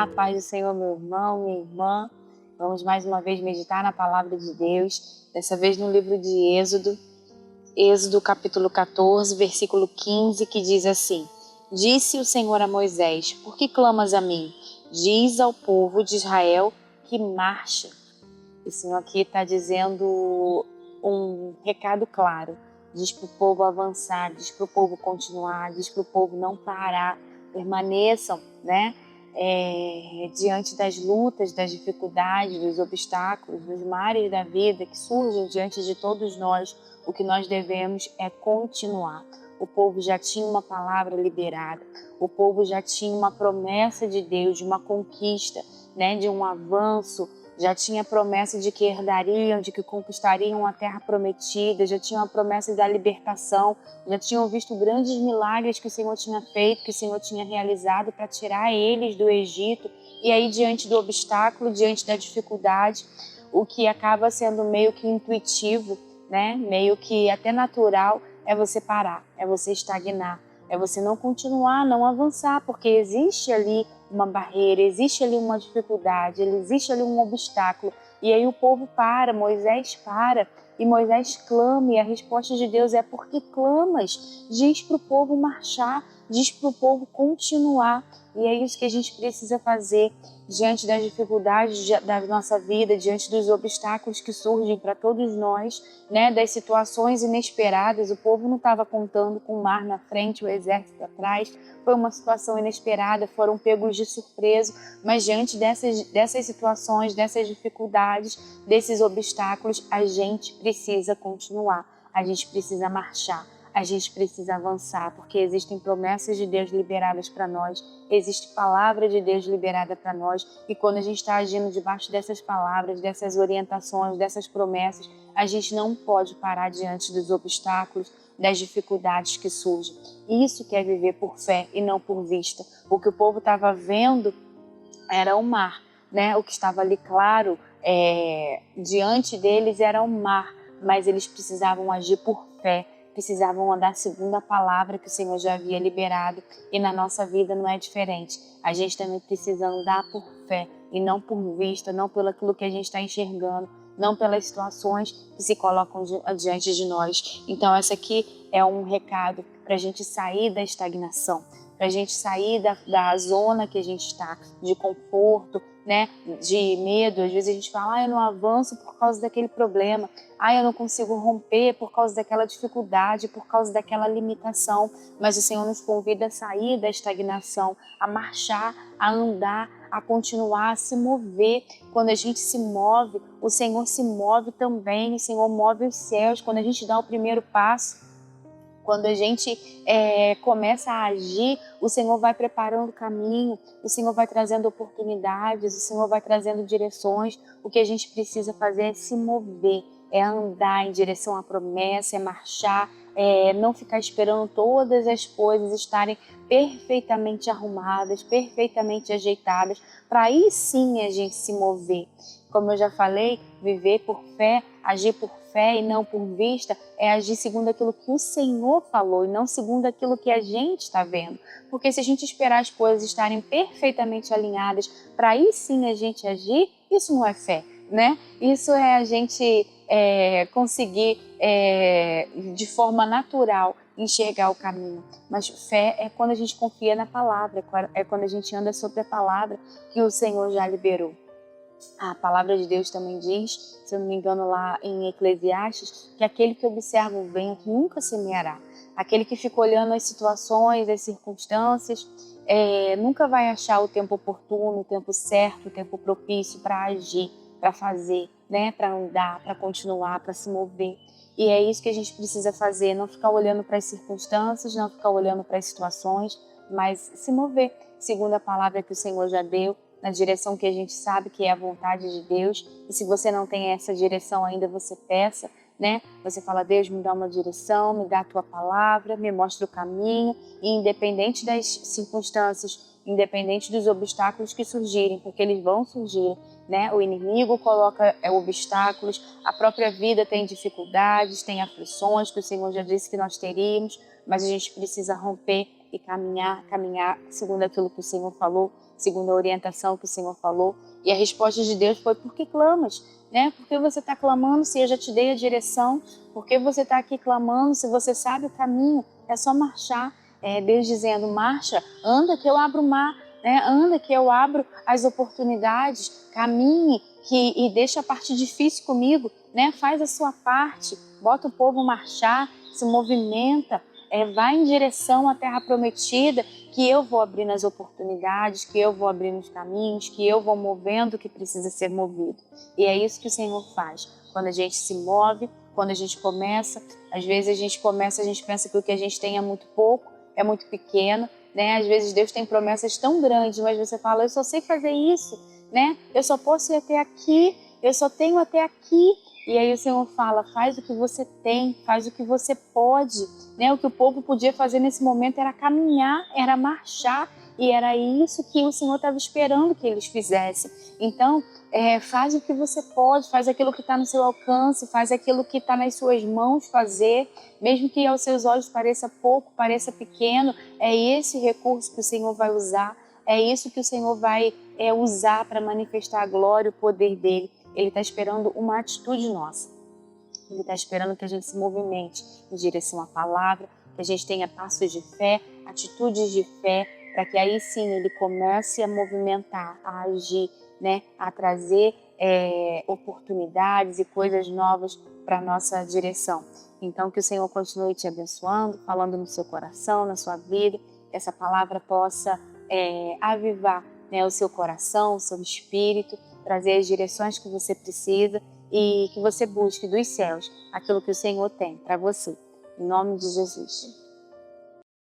A paz do Senhor, meu irmão, minha irmã. Vamos mais uma vez meditar na palavra de Deus, dessa vez no livro de Êxodo capítulo 14, versículo 15, que diz assim: Disse o Senhor a Moisés: Por que clamas a mim? Diz ao povo de Israel que marcha. O Senhor aqui está dizendo um recado claro. Diz para o povo avançar, diz para o povo continuar, diz para o povo não parar, permaneçam, né? Diante das lutas, das dificuldades, dos obstáculos, dos mares da vida que surgem diante de todos nós, o que nós devemos é continuar. O povo já tinha uma palavra liberada, o povo já tinha uma promessa de Deus, de uma conquista, né, de um avanço, já tinha promessa de que herdariam, de que conquistariam a terra prometida, já tinha a promessa da libertação, já tinham visto grandes milagres que o Senhor tinha feito, que o Senhor tinha realizado para tirar eles do Egito. E aí, diante do obstáculo, diante da dificuldade, o que acaba sendo meio que intuitivo, né? Meio que até natural, é você parar, é você estagnar, é você não continuar, não avançar, porque existe ali uma barreira, existe ali uma dificuldade, existe ali um obstáculo. E aí o povo para, Moisés para, e Moisés clama, e a resposta de Deus é: por que clamas? Diz para o povo marchar, diz para o povo continuar. E é isso que a gente precisa fazer diante das dificuldades da nossa vida, diante dos obstáculos que surgem para todos nós, né, das situações inesperadas. O povo não estava contando com o mar na frente, o exército atrás. Foi uma situação inesperada, foram pegos de surpresa, mas diante dessas situações, dessas dificuldades, desses obstáculos, a gente precisa continuar, a gente precisa marchar, a gente precisa avançar, porque existem promessas de Deus liberadas para nós, existe palavra de Deus liberada para nós, e quando a gente está agindo debaixo dessas palavras, dessas orientações, dessas promessas, a gente não pode parar diante dos obstáculos, das dificuldades que surgem. Isso que é viver por fé e não por vista. O que o povo estava vendo era o mar, né? O que estava ali claro diante deles era o mar, mas eles precisavam agir por fé, precisavam andar segundo a palavra que o Senhor já havia liberado. E na nossa vida não é diferente. A gente também precisa andar por fé e não por vista, não pelo aquilo que a gente está enxergando, não pelas situações que se colocam diante de nós. Então essa aqui é um recado para a gente sair da estagnação, para a gente sair da zona que a gente está, de conforto, né, de medo. Às vezes a gente fala: eu não avanço por causa daquele problema, eu não consigo romper por causa daquela dificuldade, por causa daquela limitação. Mas o Senhor nos convida a sair da estagnação, a marchar, a andar, a continuar, a se mover. Quando a gente se move, o Senhor se move também, o Senhor move os céus. Quando a gente dá o primeiro passo, quando a gente começa a agir, o Senhor vai preparando o caminho, o Senhor vai trazendo oportunidades, o Senhor vai trazendo direções. O que a gente precisa fazer é se mover, é andar em direção à promessa, é marchar, não ficar esperando todas as coisas estarem perfeitamente arrumadas, perfeitamente ajeitadas, para aí sim a gente se mover. Como eu já falei, viver por fé, agir por fé e não por vista, é agir segundo aquilo que o Senhor falou e não segundo aquilo que a gente está vendo. Porque se a gente esperar as coisas estarem perfeitamente alinhadas para aí sim a gente agir, isso não é fé, né? Isso é a gente conseguir de forma natural enxergar o caminho. Mas fé é quando a gente confia na palavra, é quando a gente anda sobre a palavra que o Senhor já liberou. A palavra de Deus também diz, se eu não me engano lá em Eclesiastes, que aquele que observa o vento nunca semeará. Aquele que fica olhando as situações, as circunstâncias, nunca vai achar o tempo oportuno, o tempo certo, o tempo propício para agir, para fazer, né? Para andar, para continuar, para se mover. E é isso que a gente precisa fazer, não ficar olhando para as circunstâncias, não ficar olhando para as situações, mas se mover, segundo a palavra que o Senhor já deu, na direção que a gente sabe que é a vontade de Deus. E se você não tem essa direção ainda, você peça, né? Você fala: Deus, me dá uma direção, me dá a tua palavra, me mostra o caminho. E independente das circunstâncias, independente dos obstáculos que surgirem, porque eles vão surgir, né? O inimigo coloca obstáculos, a própria vida tem dificuldades, tem aflições que o Senhor já disse que nós teríamos, mas a gente precisa romper e caminhar segundo aquilo que o Senhor falou, segundo a orientação que o Senhor falou. E a resposta de Deus foi: por que clamas? Né? Por que você está clamando se eu já te dei a direção? Por que você está aqui clamando se você sabe o caminho? É só marchar. Deus dizendo: marcha, anda que eu abro o mar, né? Anda que eu abro as oportunidades, caminhe e deixa a parte difícil comigo, né? Faz a sua parte, bota o povo marchar, se movimenta, vai em direção à terra prometida, que eu vou abrindo as oportunidades, que eu vou abrindo os caminhos, que eu vou movendo o que precisa ser movido. E é isso que o Senhor faz. Quando a gente se move, quando a gente começa, às vezes a gente pensa que o que a gente tem é muito pouco, é muito pequeno, né? Às vezes Deus tem promessas tão grandes, mas você fala: eu só sei fazer isso, né? Eu só posso ir até aqui, eu só tenho até aqui. E aí o Senhor fala: faz o que você tem, faz o que você pode, né? O que o povo podia fazer nesse momento era caminhar, era marchar, e era isso que o Senhor estava esperando que eles fizessem. Então, faz o que você pode, faz aquilo que está no seu alcance, faz aquilo que está nas suas mãos fazer, mesmo que aos seus olhos pareça pouco, pareça pequeno, é esse recurso que o Senhor vai usar, é isso que o Senhor vai usar para manifestar a glória, o poder dele. Ele está esperando uma atitude nossa. Ele está esperando que a gente se movimente em direção à palavra, que a gente tenha passos de fé, atitudes de fé, para que aí sim ele comece a movimentar, a agir, né? A trazer oportunidades e coisas novas para a nossa direção. Então, que o Senhor continue te abençoando, falando no seu coração, na sua vida, que essa palavra possa avivar, né, o seu coração, o seu espírito, trazer as direções que você precisa e que você busque dos céus aquilo que o Senhor tem para você. Em nome de Jesus.